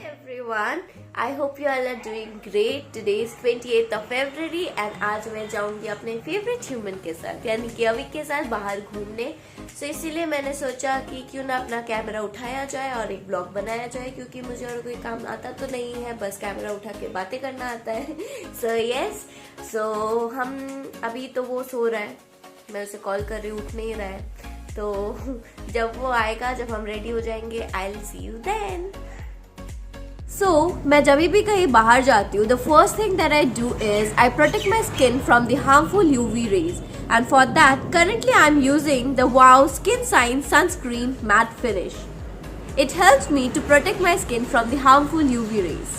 Everyone, I hope you all are doing great. Today is 28th of February and आज मैं जाऊंगी अपने favourite human के साथ यानी कि अविक के साथ बाहर घूमने। सो इसीलिए मैंने सोचा कि क्यों ना अपना कैमरा उठाया जाए और एक ब्लॉग बनाया जाए, क्योंकि मुझे और कोई काम आता तो नहीं है, बस कैमरा उठा के बातें करना आता है। सो हम अभी तो वो सो रहा है, मैं उसे कॉल कर रही हूँ, उठ नहीं रहा है। तो जब वो आएगा, जब हम रेडी हो जाएंगे, I will see you then. मैं जब भी कहीं बाहर जाती हूँ, the first thing that I do is I protect my skin from the harmful UV rays, एंड फॉर दैट currently I am using the Wow Skin Science Sunscreen Matte Finish. It helps me to protect my skin from the harmful UV rays.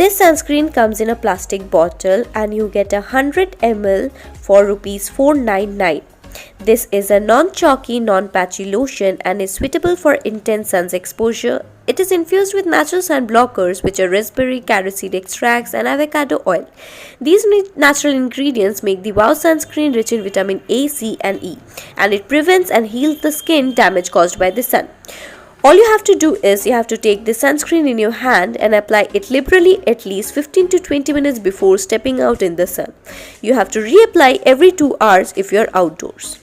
This sunscreen comes in a plastic bottle and you get 100 ml for rupees 499. This is a non-chalky, non-patchy lotion and is suitable for intense sun exposure. It is infused with natural sun blockers, which are raspberry, carrot seed extracts and avocado oil. These natural ingredients make the Wow sunscreen rich in vitamin A, C and E, and it prevents and heals the skin damage caused by the sun. All you have to do is you have to take the sunscreen in your hand and apply it liberally at least 15 to 20 minutes before stepping out in the sun. You have to reapply every 2 hours if you are outdoors.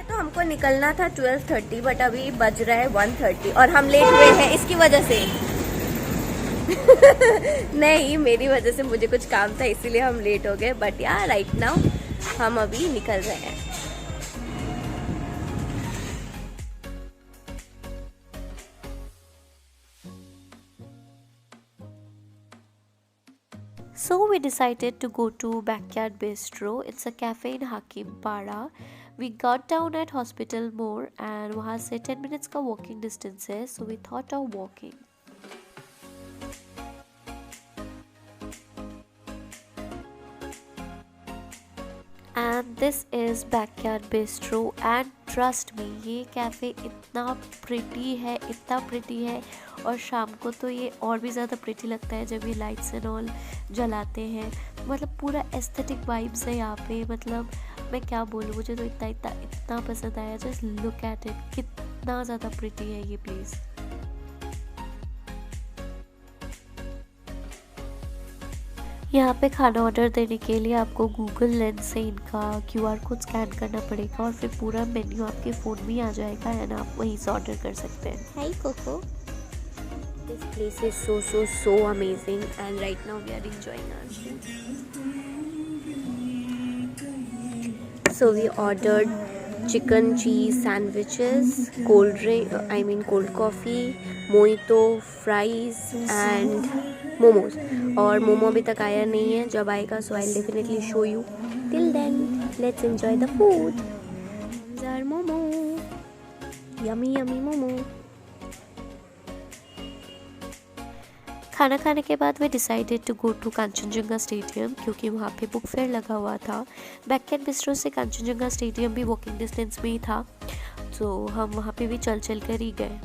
तो हमको निकलना था 12:30, but अभी बज रहा है 1:30 और हम लेट हुए हैं इसकी वजह से। नहीं, मेरी वजह से, मुझे कुछ काम था इसीलिए हम लेट हो गए, बट यार राइट नाउ हम अभी निकल रहे हैं। So we decided to go to Backyard Bistro. It's a cafe in Hakimpara. We got down at Hospital More and वहाँ से 10 minutes का walking distance है, so we thought of walking. And this is Backyard Bistro and trust me, ये cafe इतना pretty है और शाम को तो ये और भी ज़्यादा प्रिटी लगता है जब ये लाइट्स एंड ऑल जलाते हैं। मतलब पूरा एस्थेटिक वाइब्स है यहाँ पे, मतलब मैं क्या बोलूँ, मुझे तो इतना पसंद आया। जस्ट लुक एट इट, कितना ज़्यादा प्रिटी है ये प्लेस। यहाँ पे खाना ऑर्डर देने के लिए आपको गूगल लेंस से इनका QR कोड स्कैन करना पड़ेगा और फिर पूरा मेन्यू आपके फ़ोन में आ जाएगा एंड आप वहीं से ऑर्डर कर सकते हैं। Hi Coco, this place is so amazing and right now we are enjoying our food. So we ordered chicken cheese sandwiches, cold coffee, mojito, fries and momos. और मोमो अभी तक आया नहीं है, जब आएगा so I'll definitely show you. Till then, let's enjoy the food. Our momo, yummy momo. खाना खाने के बाद वे decided to go to Kanchenjunga stadium, क्योंकि वहाँ पे बुक फेयर लगा हुआ था। बैकयार्ड बिस्ट्रो से कंचनजंगा स्टेडियम भी वॉकिंग डिस्टेंस में ही था, तो हम वहाँ पे भी चल कर ही गए।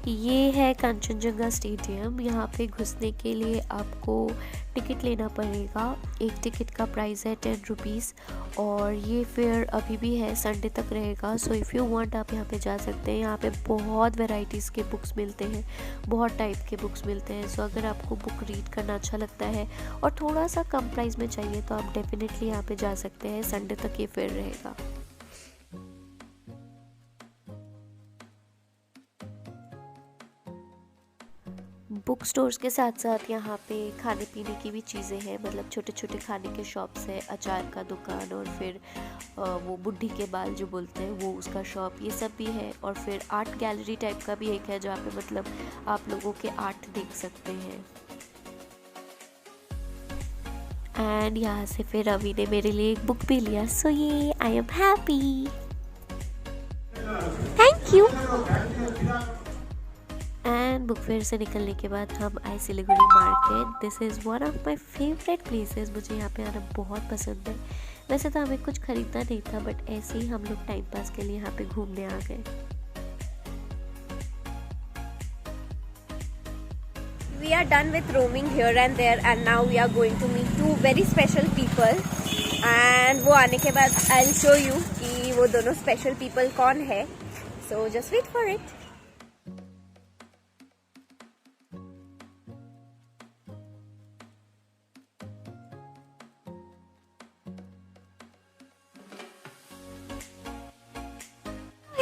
ये है कंचनजंगा स्टेडियम। यहाँ पे घुसने के लिए आपको टिकट लेना पड़ेगा। एक टिकट का प्राइस है 10 रुपीज़ और ये फेयर अभी भी है, संडे तक रहेगा। सो इफ़ यू वांट आप यहाँ पे जा सकते हैं। यहाँ पे बहुत वैरायटीज़ के बुक्स मिलते हैं, बहुत टाइप के बुक्स मिलते हैं। सो अगर आपको बुक रीड करना अच्छा लगता है और थोड़ा सा कम प्राइस में चाहिए तो आप डेफिनेटली यहाँ पे जा सकते हैं। संडे तक ये फेयर रहेगा। बुक स्टोर्स के साथ साथ यहाँ पे खाने पीने की भी चीज़ें हैं, मतलब छोटे छोटे खाने के शॉप्स है, अचार का दुकान और फिर वो बुढ़ी के बाल जो बोलते हैं वो उसका शॉप, ये सब भी है। और फिर आर्ट गैलरी टाइप का भी एक है जहाँ पे मतलब आप लोगों के आर्ट देख सकते हैं। एंड यहाँ से फिर रवि ने मेरे लिए एक बुक भी लिया, सो ये I am happy, thank you. And book fair से निकलने के बाद हम आए Siliguri market. This is one of my favourite places, मुझे यहाँ पे आना बहुत पसंद है। वैसे तो हमें कुछ ख़रीदना नहीं था, बट ऐसे ही हम लोग टाइम पास के लिए यहाँ पे घूमने आ गए। we are done with roaming here and there and now we are going to meet two very special people. And वो आने के बाद I'll show you कि वो दोनों special people कौन है. So just wait for it.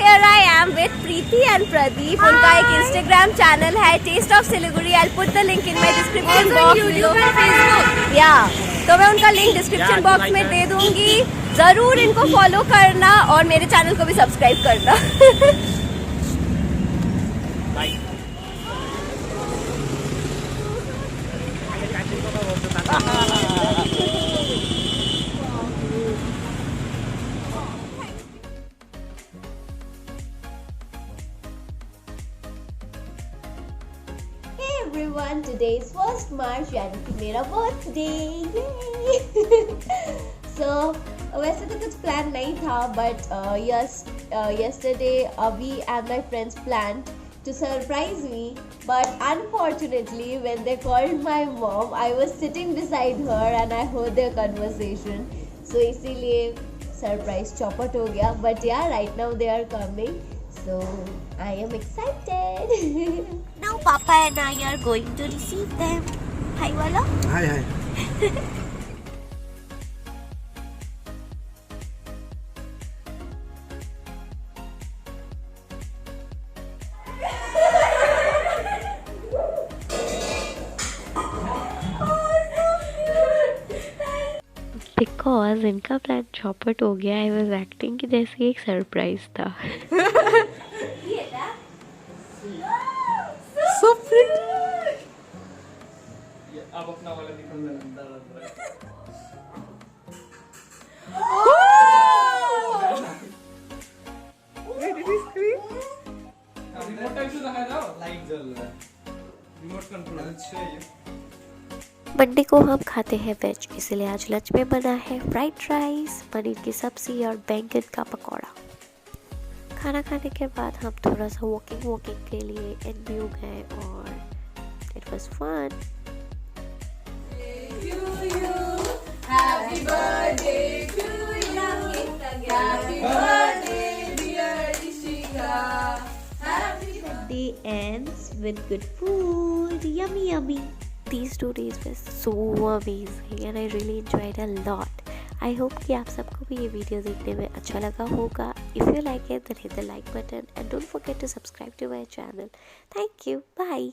Here I am with Preeti and Pradeep. उनका एक Instagram channel है Taste of Siliguri. I'll put the link in my description box below. Yeah. तो मैं उनका लिंक डिस्क्रिप्शन बॉक्स में दे दूंगी. जरूर इनको फॉलो करना और मेरे चैनल को भी सब्सक्राइब करना. Everyone, today is 1st March यानी कि मेरा birthday. So वैसे तो कुछ प्लान नहीं था but yesterday Avi and my friends planned to surprise me, but unfortunately when they called my mom I was sitting beside her and I heard their conversation, so इसीलिए surprise चौपट हो गया. But yeah, right now they are coming, so I am excited. Now Papa and I are going to receive them. Hi Wala. Hi, hi. Because इनका plan चौपट हो गया. I was acting कि जैसे एक सरप्राइज था. So pretty. अब अपना वाला निकल रहा है. Wait, did he scream? Remote type से दिखाया था. लाइट जल रहा है. Remote control. अच्छा ये. मंडे को हम खाते हैं वेज, इसलिए आज लंच में बना है फ्राइड राइस, पनीर की सब्जी और बैंगन का पकौड़ा. खाना खाने के बाद हम थोड़ा सा वॉकिंग के लिए एनबीयू गए और it was fun. Happy birthday to you. Happy birthday dear Ishika. Happy Day ends with good food. Yummy, yummy. These 2 days were so amazing and I really enjoyed a lot. I hope कि आप सबको भी ये video देखने में अच्छा लगा होगा. If you like it, then hit the like button and don't forget to subscribe to my channel. Thank you. Bye.